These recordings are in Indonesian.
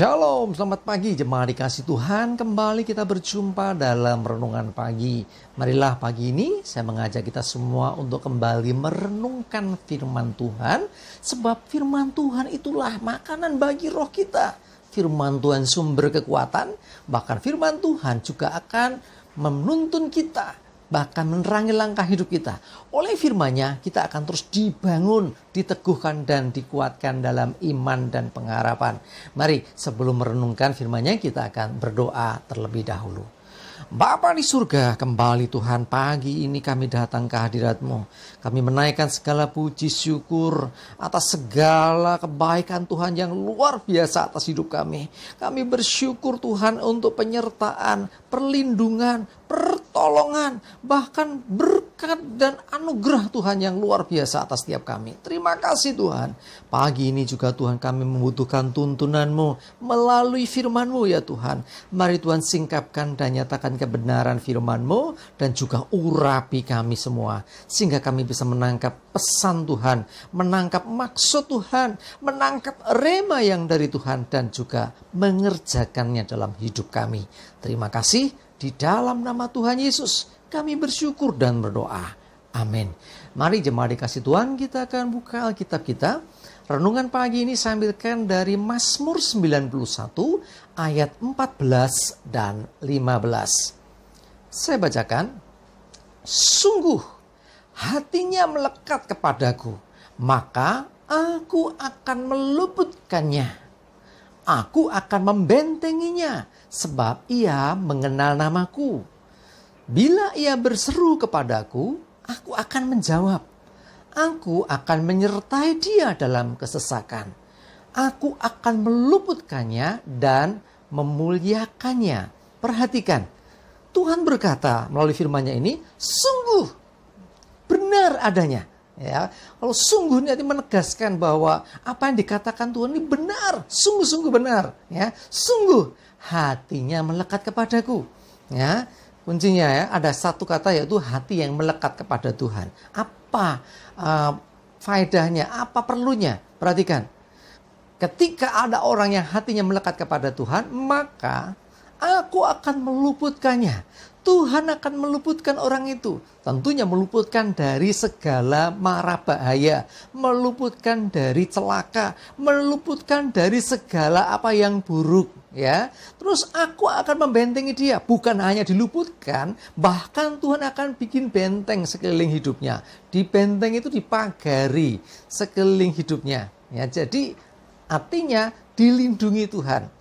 Shalom, selamat pagi jemaat dikasih Tuhan. Kembali kita berjumpa dalam renungan pagi. Marilah pagi ini saya mengajak kita semua untuk kembali merenungkan firman Tuhan. Sebab firman Tuhan itulah makanan bagi roh kita. Firman Tuhan sumber kekuatan. Bahkan firman Tuhan juga akan menuntun kita, bahkan menerangi langkah hidup kita. Oleh firman-Nya kita akan terus dibangun, diteguhkan dan dikuatkan dalam iman dan pengharapan. Mari sebelum merenungkan firman-Nya kita akan berdoa terlebih dahulu. Bapa di surga, kembali Tuhan pagi ini kami datang ke hadirat-Mu. Kami menaikkan segala puji syukur atas segala kebaikan Tuhan yang luar biasa atas hidup kami. Kami bersyukur Tuhan untuk penyertaan, perlindungan, pertolongan, bahkan berkat dan anugerah Tuhan yang luar biasa atas setiap kami. Terima kasih Tuhan. Pagi ini juga Tuhan kami membutuhkan tuntunan-Mu melalui firman-Mu ya Tuhan. Mari Tuhan singkapkan dan nyatakan kebenaran firman-Mu dan juga urapi kami semua. Sehingga kami bisa menangkap pesan Tuhan, menangkap maksud Tuhan, menangkap rema yang dari Tuhan dan juga mengerjakannya dalam hidup kami. Terima kasih. Di dalam nama Tuhan Yesus kami bersyukur dan berdoa. Amin. Mari jemaat dikasih Tuhan, kita akan buka Alkitab kita. Renungan pagi ini saya ambilkan dari Mazmur 91 ayat 14 dan 15. Saya bacakan. Sungguh hatinya melekat kepadaku, maka aku akan meluputkannya. Aku akan membentenginya, sebab ia mengenal namaku. Bila ia berseru kepadaku, aku akan menjawab. Aku akan menyertai dia dalam kesesakan. Aku akan meluputkannya dan memuliakannya. Perhatikan, Tuhan berkata melalui firman-Nya ini, sungguh benar adanya. Ya, kalau sungguh ini menegaskan bahwa apa yang dikatakan Tuhan ini benar, sungguh-sungguh benar. Ya, sungguh hatinya melekat kepadaku. Ya, kuncinya ya ada satu kata yaitu hati yang melekat kepada Tuhan. Apa faedahnya? Apa perlunya? Perhatikan. Ketika ada orang yang hatinya melekat kepada Tuhan, maka aku akan meluputkannya. Tuhan akan meluputkan orang itu. Tentunya meluputkan dari segala mara bahaya. Meluputkan dari celaka. Meluputkan dari segala apa yang buruk. Ya, terus aku akan membentengi dia. Bukan hanya diluputkan, bahkan Tuhan akan bikin benteng sekeliling hidupnya. Di benteng itu dipagari sekeliling hidupnya. Ya, jadi artinya dilindungi Tuhan.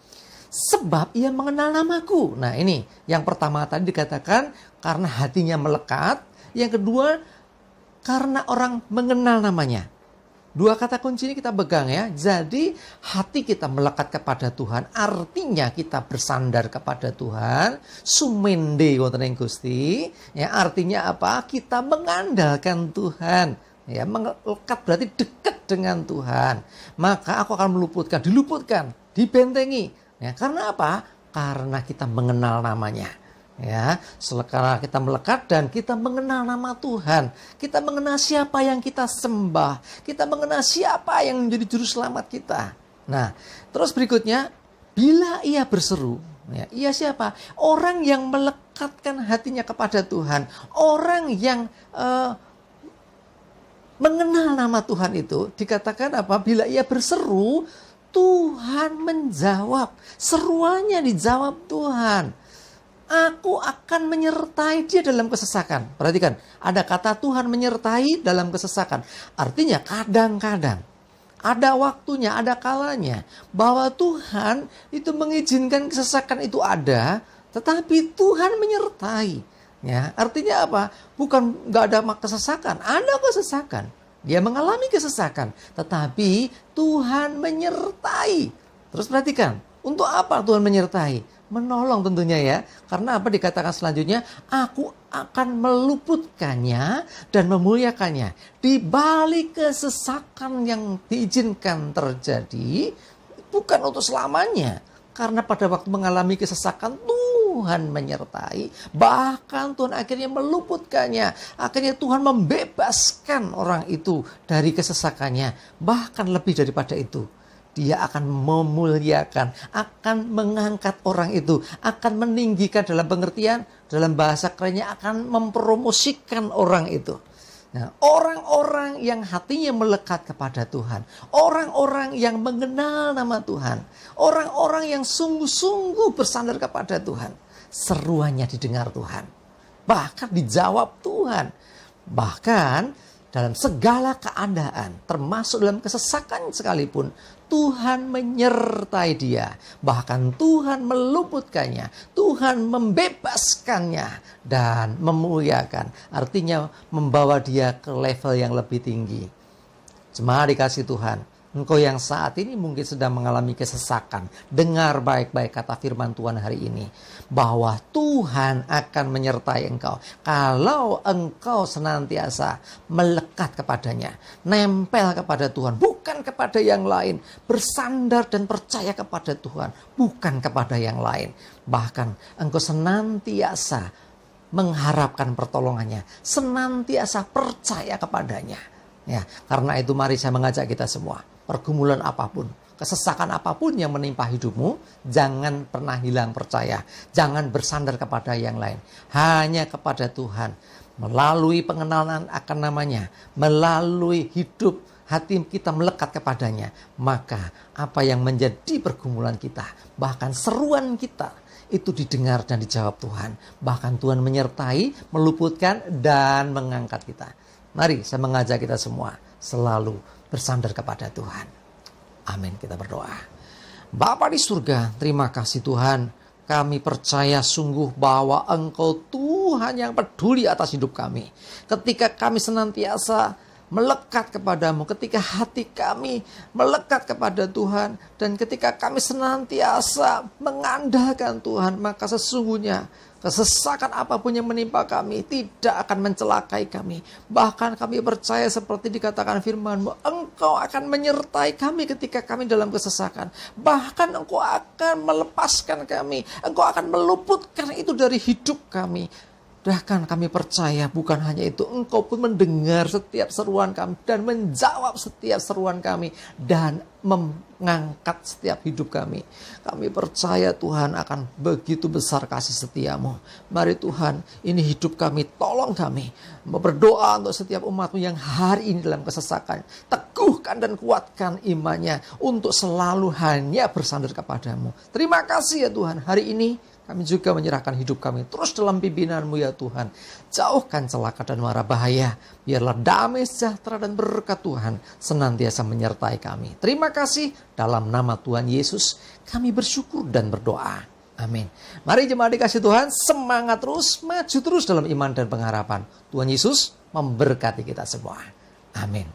Sebab ia mengenal namaku. Nah ini yang pertama tadi dikatakan karena hatinya melekat. Yang kedua karena orang mengenal namanya. Dua kata kunci ini kita pegang ya. Jadi hati kita melekat kepada Tuhan. Artinya kita bersandar kepada Tuhan. Sumende wonten ing Gusti. Ya, artinya apa? Kita mengandalkan Tuhan. Ya, melekat berarti dekat dengan Tuhan. Maka aku akan meluputkan, diluputkan, dibentengi. Ya, karena apa? Karena kita mengenal namanya. Ya, karena kita melekat dan kita mengenal nama Tuhan. Kita mengenal siapa yang kita sembah. Kita mengenal siapa yang menjadi juru selamat kita. Nah, terus berikutnya, bila ia berseru, ya, ia siapa? Orang yang melekatkan hatinya kepada Tuhan. Orang yang mengenal nama Tuhan itu dikatakan apa? Bila ia berseru, Tuhan menjawab. Seruannya dijawab Tuhan. Aku akan menyertai dia dalam kesesakan. Perhatikan, ada kata Tuhan menyertai dalam kesesakan. Artinya kadang-kadang, ada waktunya, ada kalanya. Bahwa Tuhan itu mengizinkan kesesakan itu ada, tetapi Tuhan menyertai. Ya, artinya apa? Bukan gak ada kesesakan, ada kesesakan. Dia mengalami kesesakan, tetapi Tuhan menyertai. Terus perhatikan, untuk apa Tuhan menyertai? Menolong tentunya ya. Karena apa dikatakan selanjutnya? Aku akan meluputkannya dan memuliakannya. Di balik kesesakan yang diizinkan terjadi, bukan untuk selamanya. Karena pada waktu mengalami kesesakan, Tuhan menyertai. Bahkan Tuhan akhirnya meluputkannya. Akhirnya Tuhan membebaskan orang itu dari kesesakannya. Bahkan lebih daripada itu. Dia akan memuliakan, akan mengangkat orang itu, akan meninggikan dalam pengertian, dalam bahasa kerennya akan mempromosikan orang itu. Nah, orang-orang yang hatinya melekat kepada Tuhan, orang-orang yang mengenal nama Tuhan, orang-orang yang sungguh-sungguh bersandar kepada Tuhan, seruannya didengar Tuhan, bahkan dijawab Tuhan. Bahkan dalam segala keadaan, termasuk dalam kesesakan sekalipun, Tuhan menyertai dia. Bahkan Tuhan meluputkannya, Tuhan membebaskannya dan memuliakan. Artinya membawa dia ke level yang lebih tinggi. Jemaat dikasih Tuhan, engkau yang saat ini mungkin sedang mengalami kesesakan, dengar baik-baik kata firman Tuhan hari ini, bahwa Tuhan akan menyertai engkau kalau engkau senantiasa melekat kepadanya, nempel kepada Tuhan, bukan kepada yang lain, bersandar dan percaya kepada Tuhan, bukan kepada yang lain. Bahkan engkau senantiasa mengharapkan pertolongannya, senantiasa percaya kepadanya. Ya, karena itu mari saya mengajak kita semua, pergumulan apapun, kesesakan apapun yang menimpa hidupmu, jangan pernah hilang percaya. Jangan bersandar kepada yang lain. Hanya kepada Tuhan. Melalui pengenalan akan namanya, melalui hidup hati kita melekat kepadanya, maka apa yang menjadi pergumulan kita, bahkan seruan kita, itu didengar dan dijawab Tuhan. Bahkan Tuhan menyertai, meluputkan, dan mengangkat kita. Mari saya mengajak kita semua selalu bersandar kepada Tuhan. Amin, kita berdoa. Bapa di surga, terima kasih Tuhan. Kami percaya sungguh bahwa Engkau Tuhan yang peduli atas hidup kami. Ketika kami senantiasa melekat kepadamu, ketika hati kami melekat kepada Tuhan, dan ketika kami senantiasa mengandalkan Tuhan, maka sesungguhnya kesesakan apapun yang menimpa kami tidak akan mencelakai kami. Bahkan kami percaya seperti dikatakan firman-Mu, Engkau akan menyertai kami ketika kami dalam kesesakan. Bahkan Engkau akan melepaskan kami, Engkau akan meluputkan itu dari hidup kami. Bahkan kami percaya bukan hanya itu, Engkau pun mendengar setiap seruan kami dan menjawab setiap seruan kami dan mengangkat setiap hidup kami. Kami percaya Tuhan akan begitu besar kasih setiamu. Mari Tuhan, ini hidup kami, tolong kami. Berdoa untuk setiap umat-Mu yang hari ini dalam kesesakan. Teguhkan dan kuatkan imannya untuk selalu hanya bersandar kepadamu. Terima kasih ya Tuhan, hari ini kami juga menyerahkan hidup kami terus dalam pimpinan-Mu ya Tuhan. Jauhkan celaka dan mara bahaya. Biarlah damai sejahtera dan berkat Tuhan senantiasa menyertai kami. Terima kasih, dalam nama Tuhan Yesus kami bersyukur dan berdoa. Amin. Mari jemaat dikasih Tuhan, semangat terus, maju terus dalam iman dan pengharapan. Tuhan Yesus memberkati kita semua. Amin.